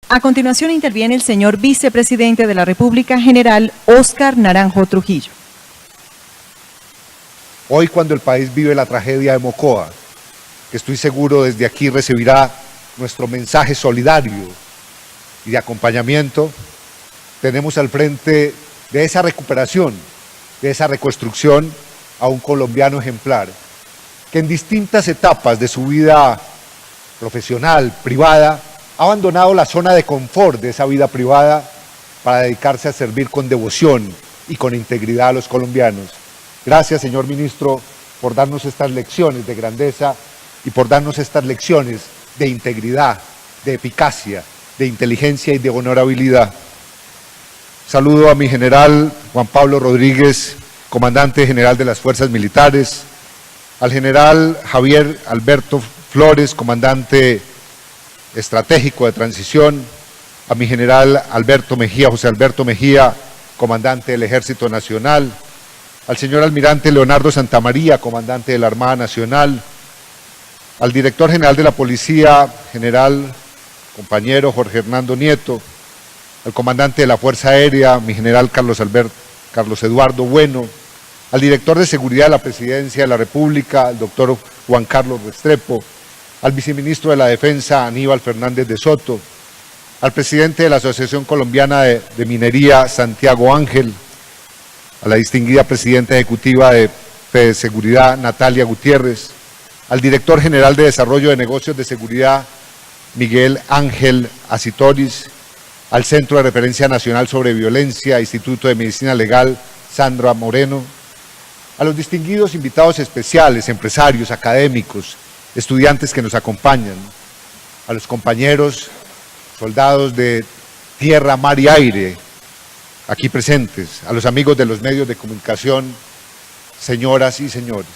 A continuación interviene el señor Vicepresidente de la República, General Óscar Naranjo Trujillo. Hoy, cuando el país vive la tragedia de Mocoa, que estoy seguro desde aquí recibirá nuestro mensaje solidario y de acompañamiento, tenemos al frente de esa recuperación, de esa reconstrucción, a un colombiano ejemplar, que en distintas etapas de su vida profesional, privada, ha abandonado la zona de confort de esa vida privada para dedicarse a servir con devoción y con integridad a los colombianos. Gracias, señor ministro, por darnos estas lecciones de grandeza y por darnos estas lecciones de integridad, de eficacia, de inteligencia y de honorabilidad. Saludo a mi general Juan Pablo Rodríguez, comandante general de las Fuerzas Militares, al general Javier Alberto Flores, comandante estratégico de transición, a mi general José Alberto Mejía, comandante del Ejército Nacional, al señor almirante Leonardo Santamaría, comandante de la Armada Nacional, al director general de la Policía, general compañero Jorge Hernando Nieto, al comandante de la Fuerza Aérea, mi general Carlos Eduardo Bueno, al director de Seguridad de la Presidencia de la República, el doctor Juan Carlos Restrepo, al viceministro de la Defensa, Aníbal Fernández de Soto, al presidente de la Asociación Colombiana de Minería, Santiago Ángel, a la distinguida presidenta ejecutiva de Seguridad, Natalia Gutiérrez, al director general de Desarrollo de Negocios de Seguridad, Miguel Ángel Acitoris, al Centro de Referencia Nacional sobre Violencia, Instituto de Medicina Legal, Sandra Moreno, a los distinguidos invitados especiales, empresarios, académicos, estudiantes que nos acompañan, a los compañeros, soldados de tierra, mar y aire, aquí presentes, a los amigos de los medios de comunicación, señoras y señores.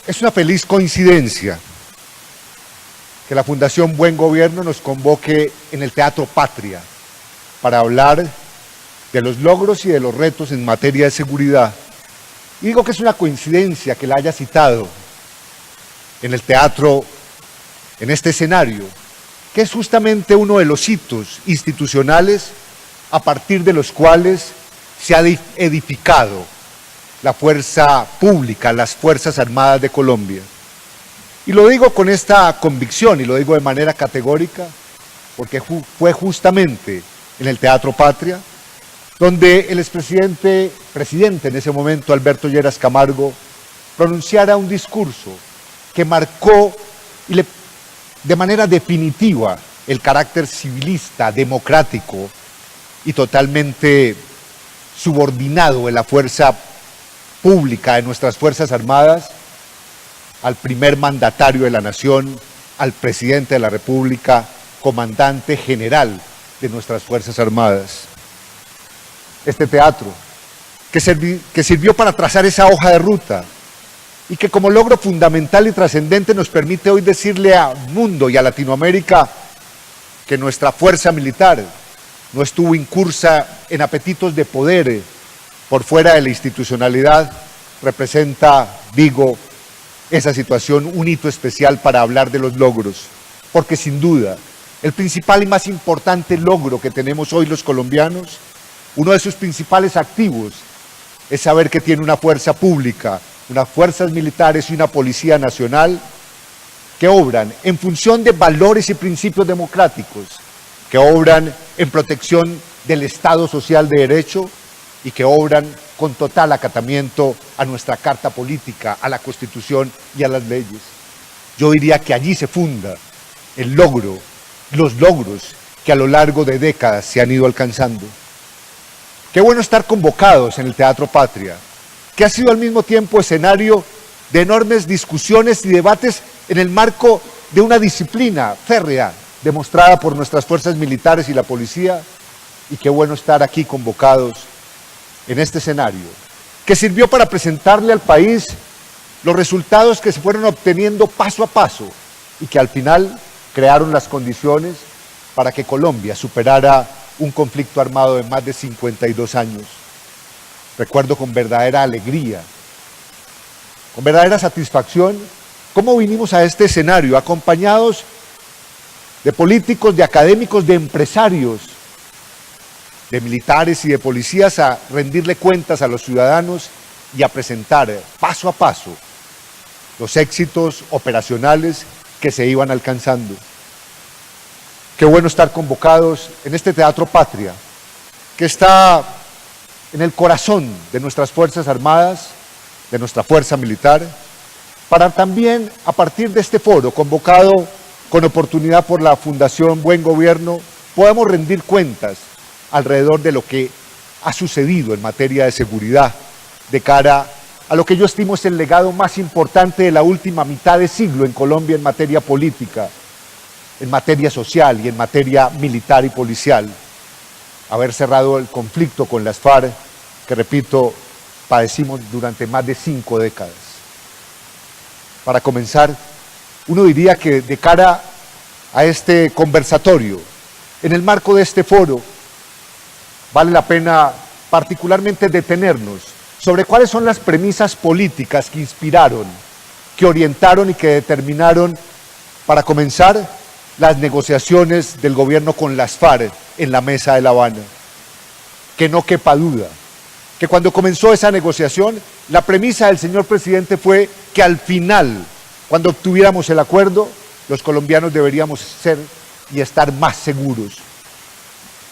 Es una feliz coincidencia que la Fundación Buen Gobierno nos convoque en el Teatro Patria para hablar de los logros y de los retos en materia de seguridad. Y digo que es una coincidencia que la haya citado en el teatro, en este escenario, que es justamente uno de los hitos institucionales a partir de los cuales se ha edificado la fuerza pública, las Fuerzas Armadas de Colombia. Y lo digo con esta convicción y lo digo de manera categórica, porque fue justamente en el Teatro Patria donde el presidente en ese momento, Alberto Lleras Camargo, pronunciara un discurso que marcó de manera definitiva el carácter civilista, democrático y totalmente subordinado de la fuerza pública de nuestras Fuerzas Armadas al primer mandatario de la nación, al presidente de la República, comandante general de nuestras Fuerzas Armadas. Este teatro, que sirvió para trazar esa hoja de ruta y que como logro fundamental y trascendente nos permite hoy decirle al mundo y a Latinoamérica que nuestra fuerza militar no estuvo incursa en apetitos de poder por fuera de la institucionalidad, representa, digo, esa situación un hito especial para hablar de los logros, porque sin duda el principal y más importante logro que tenemos hoy los colombianos, uno de sus principales activos es saber que tiene una fuerza pública, unas fuerzas militares y una policía nacional que obran en función de valores y principios democráticos, que obran en protección del Estado Social de Derecho y que obran con total acatamiento a nuestra Carta Política, a la Constitución y a las leyes. Yo diría que allí se funda el logro, los logros que a lo largo de décadas se han ido alcanzando. Qué bueno estar convocados en el Teatro Patria, que ha sido al mismo tiempo escenario de enormes discusiones y debates en el marco de una disciplina férrea demostrada por nuestras fuerzas militares y la policía, y qué bueno estar aquí convocados en este escenario, que sirvió para presentarle al país los resultados que se fueron obteniendo paso a paso y que al final crearon las condiciones para que Colombia superara un conflicto armado de más de 52 años. Recuerdo con verdadera alegría, con verdadera satisfacción, cómo vinimos a este escenario acompañados de políticos, de académicos, de empresarios, de militares y de policías a rendirle cuentas a los ciudadanos y a presentar paso a paso los éxitos operacionales que se iban alcanzando. Qué bueno estar convocados en este Teatro Patria, que está en el corazón de nuestras Fuerzas Armadas, de nuestra Fuerza Militar, para también, a partir de este foro convocado con oportunidad por la Fundación Buen Gobierno, podamos rendir cuentas alrededor de lo que ha sucedido en materia de seguridad, de cara a lo que yo estimo es el legado más importante de la última mitad de siglo en Colombia en materia política, en materia social y en materia militar y policial. Haber cerrado el conflicto con las FARC, que repito, padecimos durante más de 5 décadas. Para comenzar, uno diría que de cara a este conversatorio, en el marco de este foro, vale la pena particularmente detenernos sobre cuáles son las premisas políticas que inspiraron, que orientaron y que determinaron, para comenzar, las negociaciones del gobierno con las FARC en la mesa de La Habana. Que no quepa duda que cuando comenzó esa negociación, la premisa del señor presidente fue que al final, cuando obtuviéramos el acuerdo, los colombianos deberíamos ser y estar más seguros.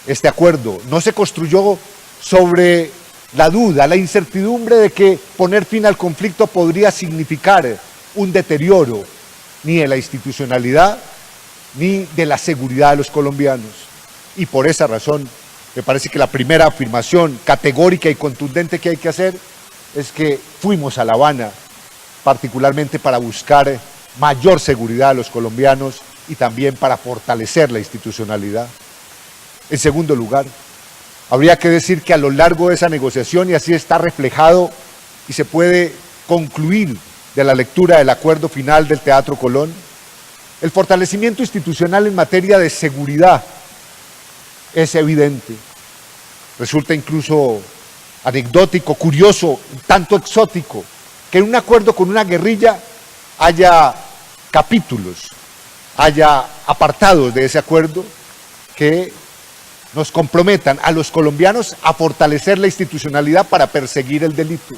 Este acuerdo no se construyó sobre la duda, la incertidumbre de que poner fin al conflicto podría significar un deterioro ni de la institucionalidad ni de la seguridad de los colombianos. Y por esa razón, me parece que la primera afirmación categórica y contundente que hay que hacer es que fuimos a La Habana particularmente para buscar mayor seguridad a los colombianos y también para fortalecer la institucionalidad. En segundo lugar, habría que decir que a lo largo de esa negociación, y así está reflejado y se puede concluir de la lectura del acuerdo final del Teatro Colón, el fortalecimiento institucional en materia de seguridad es evidente. Resulta incluso anecdótico, curioso, tanto exótico, que en un acuerdo con una guerrilla haya capítulos, haya apartados de ese acuerdo que nos comprometan a los colombianos a fortalecer la institucionalidad para perseguir el delito.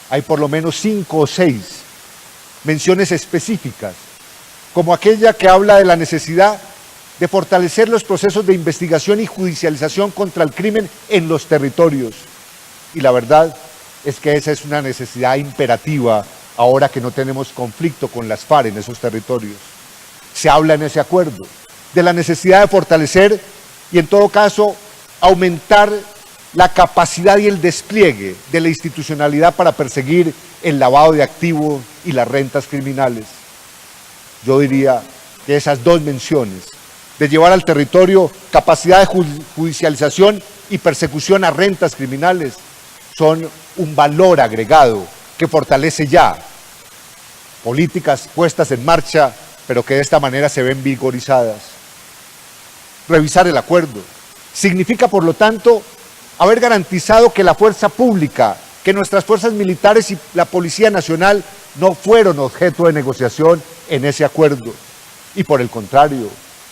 Hay por lo menos 5 o 6 menciones específicas, como aquella que habla de la necesidad de fortalecer los procesos de investigación y judicialización contra el crimen en los territorios. Y la verdad es que esa es una necesidad imperativa ahora que no tenemos conflicto con las FARC en esos territorios. Se habla en ese acuerdo de la necesidad de fortalecer y en todo caso aumentar la capacidad y el despliegue de la institucionalidad para perseguir el lavado de activos y las rentas criminales. Yo diría que esas dos menciones, de llevar al territorio capacidad de judicialización y persecución a rentas criminales, son un valor agregado que fortalece ya políticas puestas en marcha, pero que de esta manera se ven vigorizadas. Revisar el acuerdo significa, por lo tanto, haber garantizado que la fuerza pública, que nuestras fuerzas militares y la Policía Nacional no fueron objeto de negociación en ese acuerdo. Y por el contrario,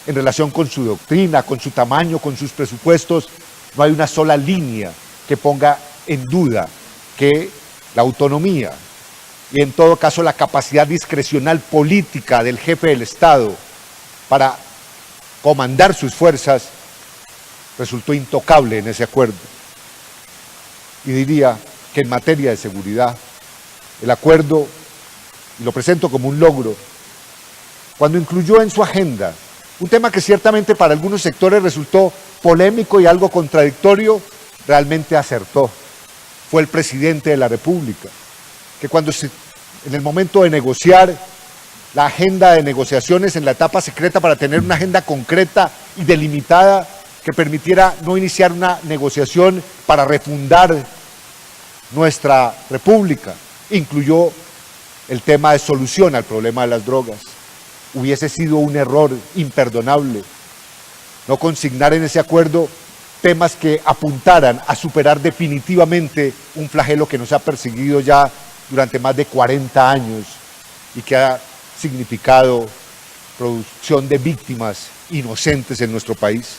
en relación con su doctrina, con su tamaño, con sus presupuestos, no hay una sola línea que ponga en duda que la autonomía y en todo caso la capacidad discrecional política del jefe del Estado para comandar sus fuerzas resultó intocable en ese acuerdo. Y diría que en materia de seguridad, el acuerdo, y lo presento como un logro, cuando incluyó en su agenda un tema que ciertamente para algunos sectores resultó polémico y algo contradictorio, realmente acertó. Fue el presidente de la República, que en el momento de negociar la agenda de negociaciones en la etapa secreta para tener una agenda concreta y delimitada que permitiera no iniciar una negociación para refundar nuestra República, incluyó el tema de solución al problema de las drogas. Hubiese sido un error imperdonable no consignar en ese acuerdo temas que apuntaran a superar definitivamente un flagelo que nos ha perseguido ya durante más de 40 años y que ha significado producción de víctimas inocentes en nuestro país.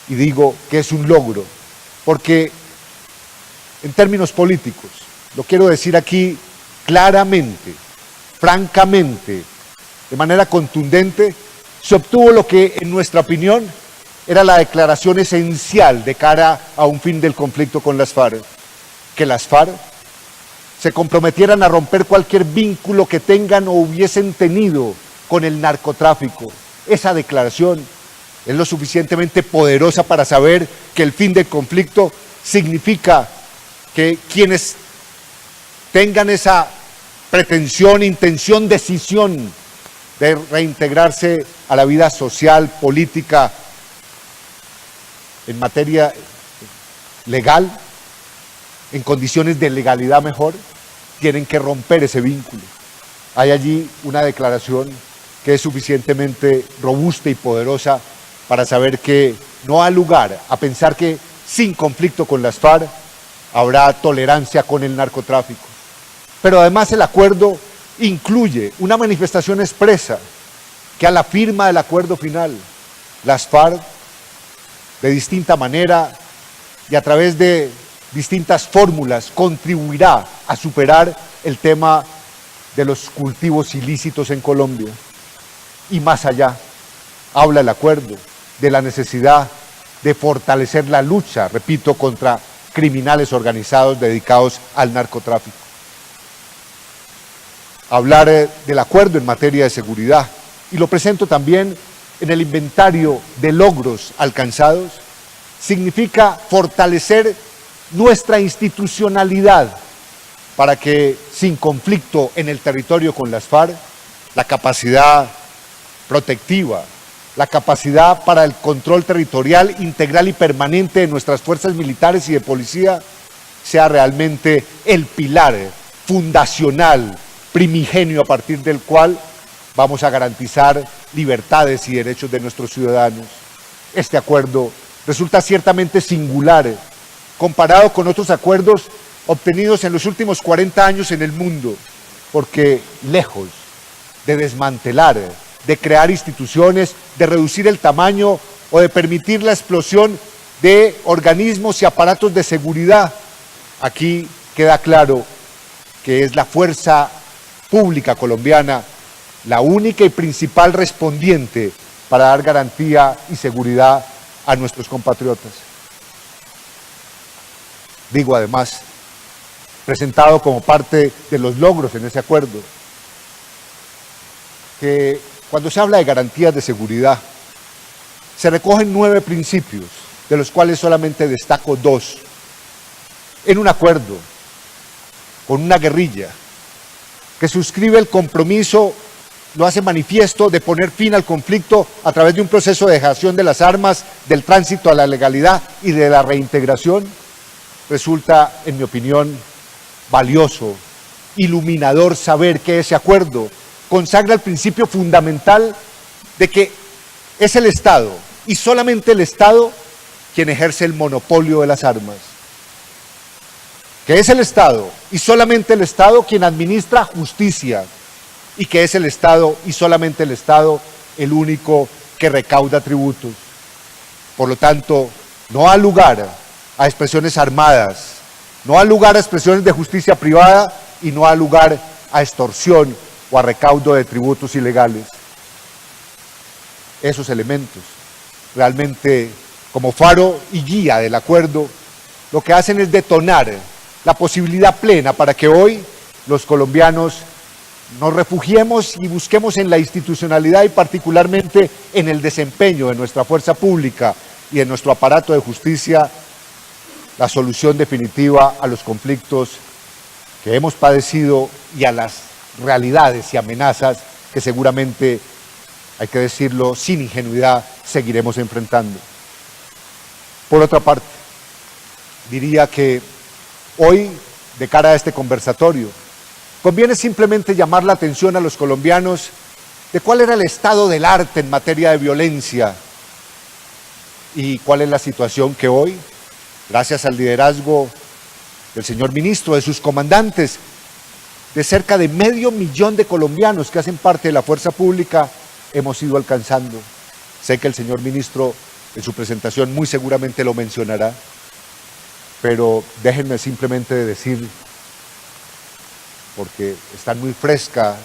Y digo que es un logro, porque en términos políticos, lo quiero decir aquí claramente, francamente, de manera contundente, se obtuvo lo que en nuestra opinión era la declaración esencial de cara a un fin del conflicto con las FARC, que las FARC se comprometieran a romper cualquier vínculo que tengan o hubiesen tenido con el narcotráfico. Esa declaración es lo suficientemente poderosa para saber que el fin del conflicto significa que quienes tengan esa pretensión, intención, decisión de reintegrarse a la vida social, política, en materia legal, en condiciones de legalidad mejor, tienen que romper ese vínculo. Hay allí una declaración que es suficientemente robusta y poderosa para saber que no hay lugar a pensar que sin conflicto con las FARC habrá tolerancia con el narcotráfico. Pero además el acuerdo incluye una manifestación expresa que a la firma del acuerdo final, las FARC, de distinta manera y a través de distintas fórmulas, contribuirá a superar el tema de los cultivos ilícitos en Colombia. Y más allá, habla el acuerdo de la necesidad de fortalecer la lucha, repito, contra criminales organizados dedicados al narcotráfico. Hablar del acuerdo en materia de seguridad, y lo presento también en el inventario de logros alcanzados, significa fortalecer nuestra institucionalidad para que sin conflicto en el territorio con las FARC, la capacidad protectiva, la capacidad para el control territorial integral y permanente de nuestras fuerzas militares y de policía sea realmente el pilar fundacional, primigenio a partir del cual vamos a garantizar libertades y derechos de nuestros ciudadanos. Este acuerdo resulta ciertamente singular comparado con otros acuerdos obtenidos en los últimos 40 años en el mundo, porque lejos de desmantelar, de crear instituciones, de reducir el tamaño o de permitir la explosión de organismos y aparatos de seguridad, aquí queda claro que es la fuerza pública colombiana la única y principal respondiente para dar garantía y seguridad a nuestros compatriotas. Digo además, presentado como parte de los logros en ese acuerdo, que cuando se habla de garantías de seguridad, se recogen 9 principios, de los cuales solamente destaco 2. En un acuerdo con una guerrilla que suscribe el compromiso, lo hace manifiesto, de poner fin al conflicto a través de un proceso de dejación de las armas, del tránsito a la legalidad y de la reintegración, resulta, en mi opinión, valioso, iluminador saber que ese acuerdo consagra el principio fundamental de que es el Estado, y solamente el Estado, quien ejerce el monopolio de las armas. Que es el Estado, y solamente el Estado, quien administra justicia, y que es el Estado, y solamente el Estado, el único que recauda tributos. Por lo tanto, no ha lugar a expresiones armadas, no ha lugar a expresiones de justicia privada, y no ha lugar a extorsión o a recaudo de tributos ilegales. Esos elementos, realmente como faro y guía del acuerdo, lo que hacen es detonar la posibilidad plena para que hoy los colombianos nos refugiemos y busquemos en la institucionalidad y particularmente en el desempeño de nuestra fuerza pública y en nuestro aparato de justicia la solución definitiva a los conflictos que hemos padecido y a las realidades y amenazas que seguramente, hay que decirlo sin ingenuidad, seguiremos enfrentando. Por otra parte, diría que hoy, de cara a este conversatorio, conviene simplemente llamar la atención a los colombianos de cuál era el estado del arte en materia de violencia y cuál es la situación que hoy, gracias al liderazgo del señor ministro, de sus comandantes, de cerca de 500.000 de colombianos que hacen parte de la fuerza pública, hemos ido alcanzando. Sé que el señor ministro en su presentación muy seguramente lo mencionará, pero déjenme simplemente decir, porque está muy fresca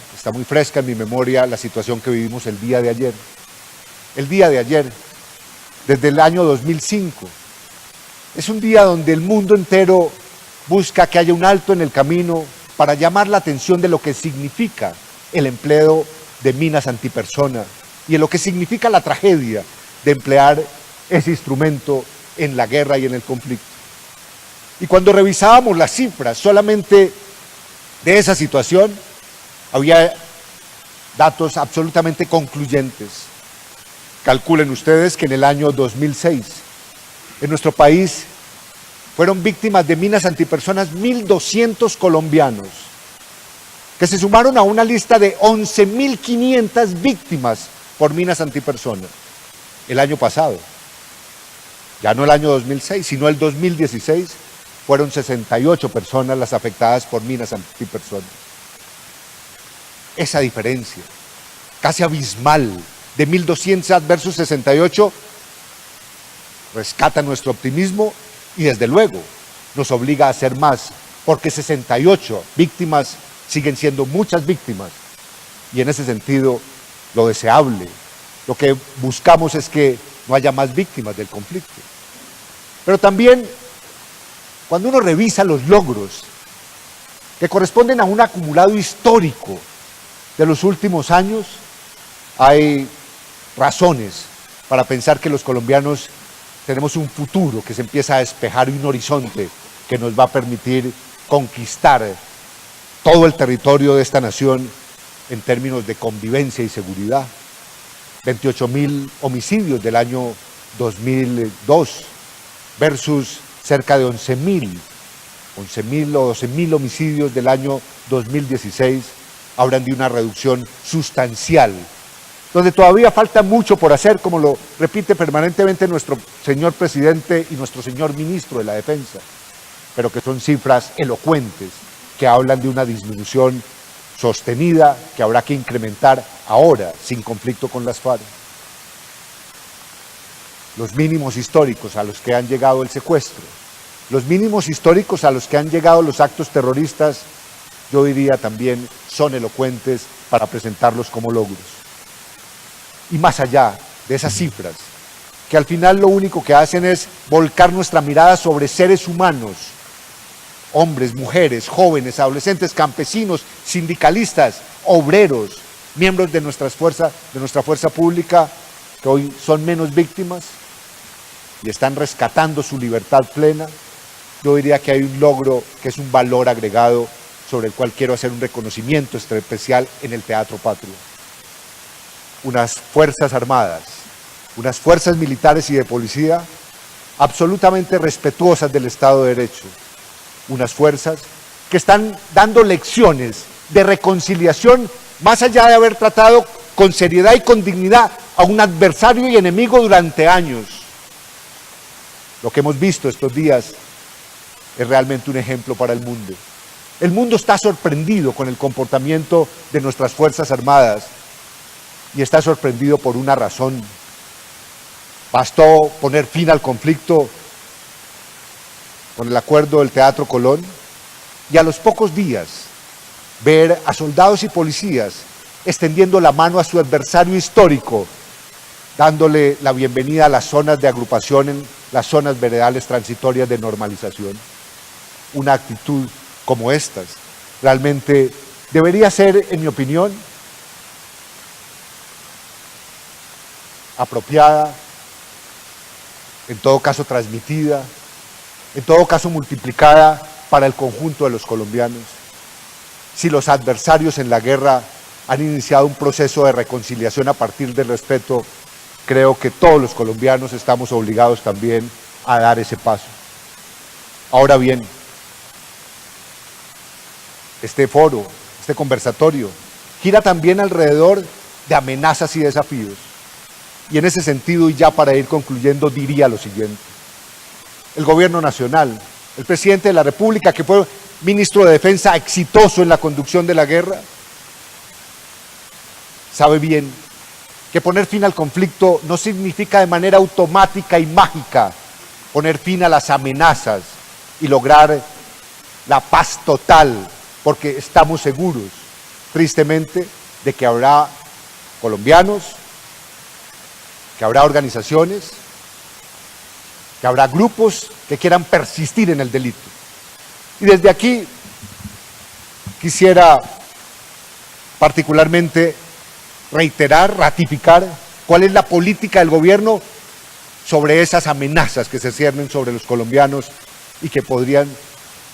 en mi memoria la situación que vivimos el día de ayer. El día de ayer, desde el año 2005, es un día donde el mundo entero busca que haya un alto en el camino para llamar la atención de lo que significa el empleo de minas antipersona y de lo que significa la tragedia de emplear ese instrumento en la guerra y en el conflicto. Y cuando revisábamos las cifras solamente de esa situación, había datos absolutamente concluyentes. Calculen ustedes que en el año 2006, en nuestro país, fueron víctimas de minas antipersonas 1.200 colombianos, que se sumaron a una lista de 11.500 víctimas por minas antipersonas el año pasado. Ya no el año 2006, sino el 2016, fueron 68 personas las afectadas por minas antipersonas. Esa diferencia, casi abismal, de 1.200 versus 68, rescata nuestro optimismo y desde luego nos obliga a hacer más, porque 68 víctimas siguen siendo muchas víctimas y en ese sentido lo deseable, lo que buscamos es que no haya más víctimas del conflicto. Pero también cuando uno revisa los logros que corresponden a un acumulado histórico de los últimos años, hay razones para pensar que los colombianos tenemos un futuro que se empieza a despejar y un horizonte que nos va a permitir conquistar todo el territorio de esta nación en términos de convivencia y seguridad. 28.000 homicidios del año 2002 versus cerca de 11.000 o 12.000 homicidios del año 2016, hablan de una reducción sustancial, donde todavía falta mucho por hacer, como lo repite permanentemente nuestro señor presidente y nuestro señor ministro de la Defensa, pero que son cifras elocuentes, que hablan de una disminución sostenida que habrá que incrementar ahora, sin conflicto con las FARC. Los mínimos históricos a los que han llegado el secuestro, los mínimos históricos a los que han llegado los actos terroristas, yo diría también son elocuentes para presentarlos como logros. Y más allá de esas cifras, que al final lo único que hacen es volcar nuestra mirada sobre seres humanos, hombres, mujeres, jóvenes, adolescentes, campesinos, sindicalistas, obreros, miembros de nuestra fuerza pública, que hoy son menos víctimas y están rescatando su libertad plena. Yo diría que hay un logro que es un valor agregado sobre el cual quiero hacer un reconocimiento especial en el Teatro Patria. Unas fuerzas armadas, unas fuerzas militares y de policía absolutamente respetuosas del Estado de Derecho, unas fuerzas que están dando lecciones de reconciliación más allá de haber tratado con seriedad y con dignidad a un adversario y enemigo durante años. Lo que hemos visto estos días es realmente un ejemplo para el mundo. El mundo está sorprendido con el comportamiento de nuestras Fuerzas Armadas y está sorprendido por una razón. Bastó poner fin al conflicto con el acuerdo del Teatro Colón y a los pocos días ver a soldados y policías extendiendo la mano a su adversario histórico, dándole la bienvenida a las zonas de agrupación en las zonas veredales transitorias de normalización. Una actitud como estas realmente debería ser, en mi opinión, apropiada, en todo caso transmitida, en todo caso multiplicada para el conjunto de los colombianos. Si los adversarios en la guerra han iniciado un proceso de reconciliación a partir del respeto, creo que todos los colombianos estamos obligados también a dar ese paso. Ahora bien, este foro, este conversatorio, gira también alrededor de amenazas y desafíos. Y en ese sentido, y ya para ir concluyendo, diría lo siguiente. El gobierno nacional, el presidente de la República, que fue ministro de Defensa exitoso en la conducción de la guerra, sabe bien que poner fin al conflicto no significa de manera automática y mágica poner fin a las amenazas y lograr la paz total, porque estamos seguros, tristemente, de que habrá colombianos, que habrá organizaciones, que habrá grupos que quieran persistir en el delito. Y desde aquí quisiera particularmente reiterar, ratificar cuál es la política del gobierno sobre esas amenazas que se ciernen sobre los colombianos y que podrían,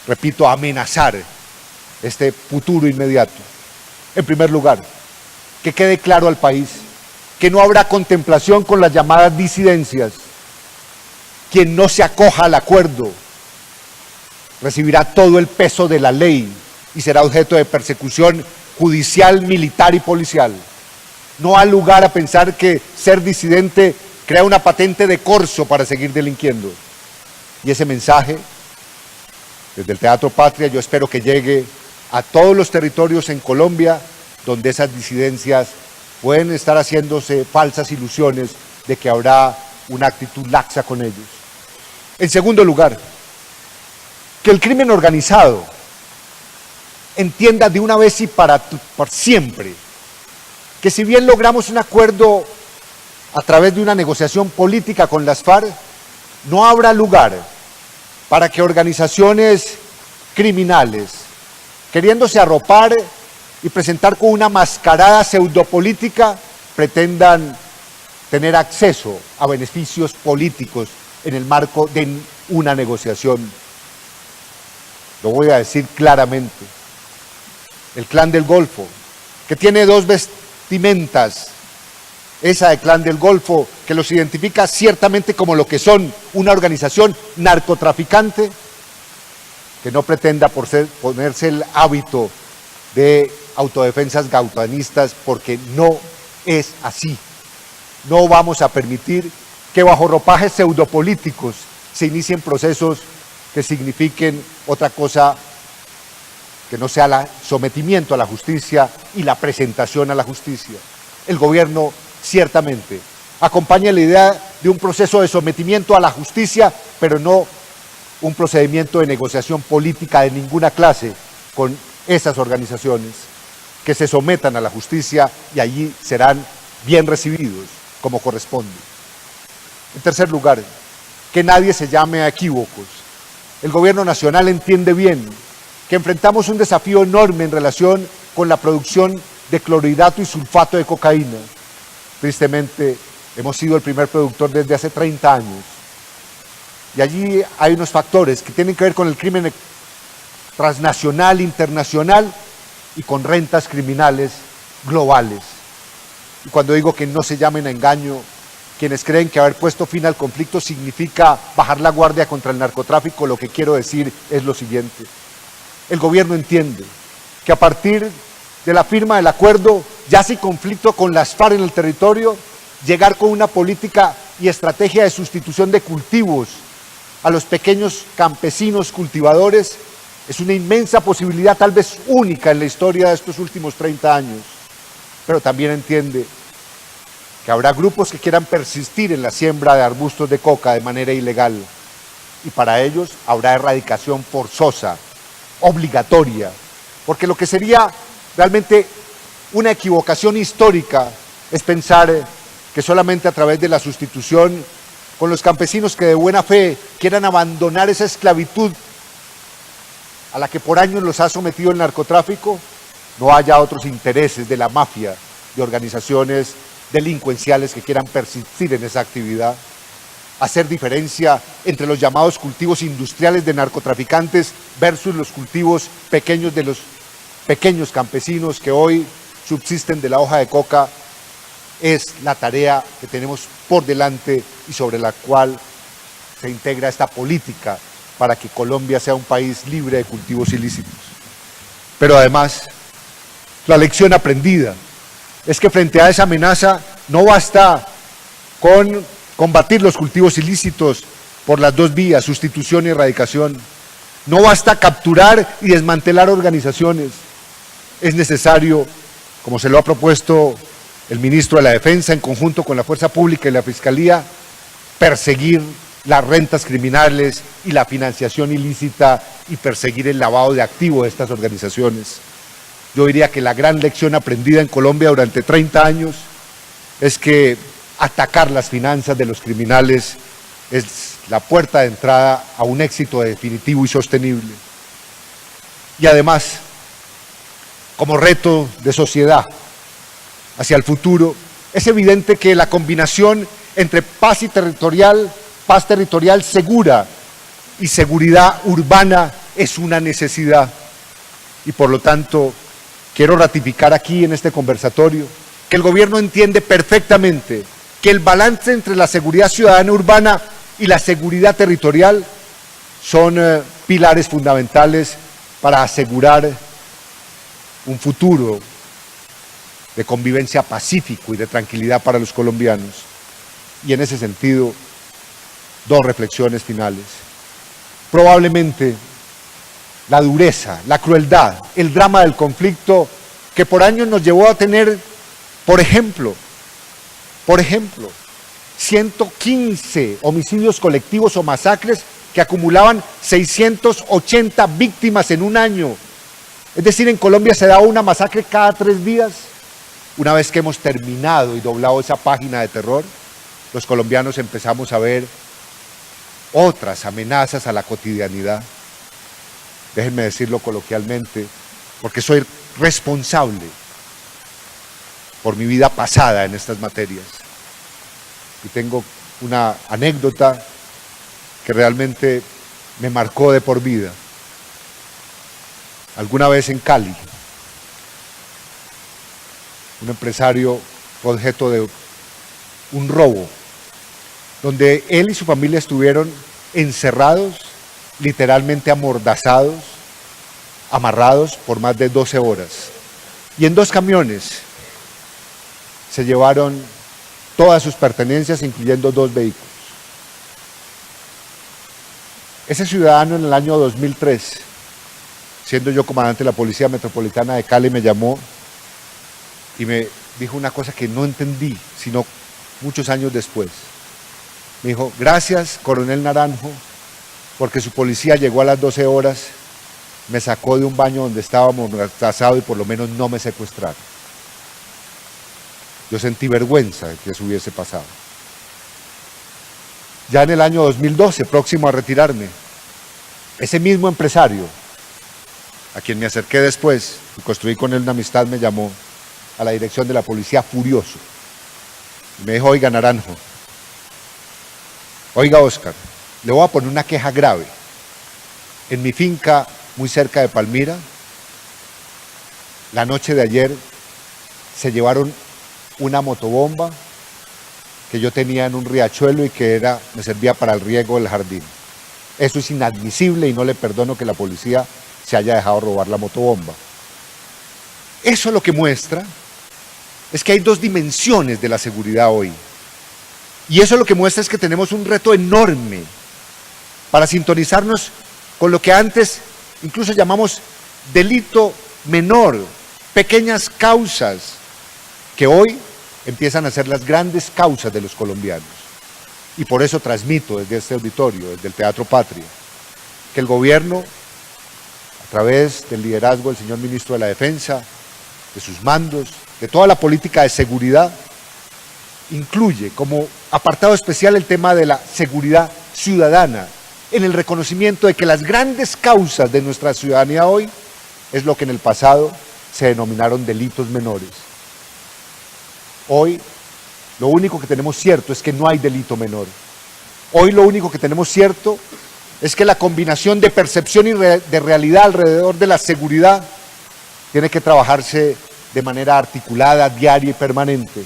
repito, amenazar este futuro inmediato. En primer lugar, que quede claro al país que no habrá contemplación con las llamadas disidencias. Quien no se acoja al acuerdo recibirá todo el peso de la ley y será objeto de persecución judicial, militar y policial. No hay lugar a pensar que ser disidente crea una patente de corso para seguir delinquiendo. Y ese mensaje, desde el Teatro Patria, yo espero que llegue a todos los territorios en Colombia donde esas disidencias pueden estar haciéndose falsas ilusiones de que habrá una actitud laxa con ellos. En segundo lugar, que el crimen organizado entienda de una vez y por siempre que si bien logramos un acuerdo a través de una negociación política con las FARC, no habrá lugar para que organizaciones criminales, queriéndose arropar y presentar con una mascarada pseudopolítica, pretendan tener acceso a beneficios políticos en el marco de una negociación. Lo voy a decir claramente. El Clan del Golfo, que tiene dos vestimentas, esa de Clan del Golfo, que los identifica ciertamente como lo que son, una organización narcotraficante, que no pretenda ponerse el hábito de autodefensas gautanistas, porque no es así. No vamos a permitir que bajo ropajes pseudopolíticos se inicien procesos que signifiquen otra cosa que no sea el sometimiento a la justicia y la presentación a la justicia. El gobierno ciertamente acompaña la idea de un proceso de sometimiento a la justicia, pero no un procedimiento de negociación política de ninguna clase con esas organizaciones, que se sometan a la justicia y allí serán bien recibidos como corresponde. En tercer lugar, que nadie se llame a equívocos. El gobierno nacional entiende bien que enfrentamos un desafío enorme en relación con la producción de clorhidrato y sulfato de cocaína. Tristemente, hemos sido el primer productor desde hace 30 años. Y allí hay unos factores que tienen que ver con el crimen transnacional, internacional y con rentas criminales globales. Y cuando digo que no se llamen a engaño, quienes creen que haber puesto fin al conflicto significa bajar la guardia contra el narcotráfico, lo que quiero decir es lo siguiente. El gobierno entiende que a partir de la firma del acuerdo, ya sin conflicto con las FARC en el territorio, llegar con una política y estrategia de sustitución de cultivos a los pequeños campesinos cultivadores es una inmensa posibilidad, tal vez única en la historia de estos últimos 30 años. Pero también entiende que habrá grupos que quieran persistir en la siembra de arbustos de coca de manera ilegal, y para ellos habrá erradicación forzosa, obligatoria, porque lo que sería realmente una equivocación histórica es pensar que solamente a través de la sustitución con los campesinos que de buena fe quieran abandonar esa esclavitud a la que por años los ha sometido el narcotráfico, no haya otros intereses de la mafia, de organizaciones delincuenciales que quieran persistir en esa actividad. Hacer diferencia entre los llamados cultivos industriales de narcotraficantes versus los cultivos pequeños de los pequeños campesinos que hoy subsisten de la hoja de coca es la tarea que tenemos por delante y sobre la cual se integra esta política para que Colombia sea un país libre de cultivos ilícitos. Pero además, la lección aprendida es que frente a esa amenaza no basta con combatir los cultivos ilícitos por las dos vías, sustitución y erradicación. No basta capturar y desmantelar organizaciones. Es necesario, como se lo ha propuesto el ministro de la Defensa, en conjunto con la Fuerza Pública y la Fiscalía, perseguir las rentas criminales y la financiación ilícita y perseguir el lavado de activos de estas organizaciones. Yo diría que la gran lección aprendida en Colombia durante 30 años es que atacar las finanzas de los criminales es la puerta de entrada a un éxito definitivo y sostenible. Y además, como reto de sociedad hacia el futuro, es evidente que la combinación entre paz territorial segura y seguridad urbana es una necesidad. Y por lo tanto, quiero ratificar aquí en este conversatorio que el gobierno entiende perfectamente que el balance entre la seguridad ciudadana urbana y la seguridad territorial son pilares fundamentales para asegurar un futuro de convivencia pacífico y de tranquilidad para los colombianos. Y en ese sentido, dos reflexiones finales. Probablemente la dureza, la crueldad, el drama del conflicto que por años nos llevó a tener, por ejemplo, 115 homicidios colectivos o masacres que acumulaban 680 víctimas en un año. Es decir, en Colombia se daba una masacre cada 3 días. Una vez que hemos terminado y doblado esa página de terror, los colombianos empezamos a ver otras amenazas a la cotidianidad. Déjenme decirlo coloquialmente, porque soy responsable por mi vida pasada en estas materias. Y tengo una anécdota que realmente me marcó de por vida. Alguna vez en Cali, un empresario fue objeto de un robo, donde él y su familia estuvieron encerrados, literalmente amordazados, amarrados por más de 12 horas. Y en 2 camiones se llevaron todas sus pertenencias, incluyendo 2 vehículos. Ese ciudadano en el año 2003, siendo yo comandante de la Policía Metropolitana de Cali, me llamó y me dijo una cosa que no entendí, sino muchos años después. Me dijo: gracias, coronel Naranjo, porque su policía llegó a las 12 horas, me sacó de un baño donde estábamos atrasados y por lo menos no me secuestraron. Yo sentí vergüenza de que eso hubiese pasado. Ya en el año 2012, próximo a retirarme, ese mismo empresario, a quien me acerqué después y construí con él una amistad, me llamó a la dirección de la policía furioso. Y me dijo: oiga, Naranjo, oiga, Óscar, le voy a poner una queja grave. En mi finca, muy cerca de Palmira, la noche de ayer se llevaron una motobomba que yo tenía en un riachuelo y que me servía para el riego del jardín. Eso es inadmisible y no le perdono que la policía se haya dejado robar la motobomba. Eso lo que muestra es que hay 2 dimensiones de la seguridad hoy. Y eso lo que muestra es que tenemos un reto enorme para sintonizarnos con lo que antes incluso llamamos delito menor, pequeñas causas, que hoy empiezan a ser las grandes causas de los colombianos. Y por eso transmito desde este auditorio, desde el Teatro Patria, que el gobierno, a través del liderazgo del señor ministro de la Defensa, de sus mandos, de toda la política de seguridad, incluye como apartado especial el tema de la seguridad ciudadana, en el reconocimiento de que las grandes causas de nuestra ciudadanía hoy es lo que en el pasado se denominaron delitos menores. Hoy lo único que tenemos cierto es que no hay delito menor. Hoy lo único que tenemos cierto es que la combinación de percepción y de realidad alrededor de la seguridad tiene que trabajarse de manera articulada, diaria y permanente.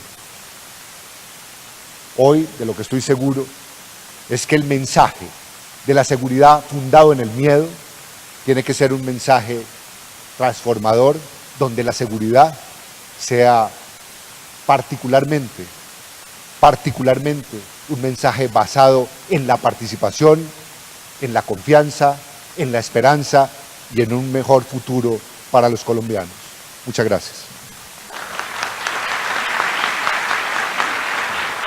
Hoy, de lo que estoy seguro, es que el mensaje de la seguridad fundado en el miedo tiene que ser un mensaje transformador, donde la seguridad sea particularmente un mensaje basado en la participación, en la confianza, en la esperanza y en un mejor futuro para los colombianos. Muchas gracias.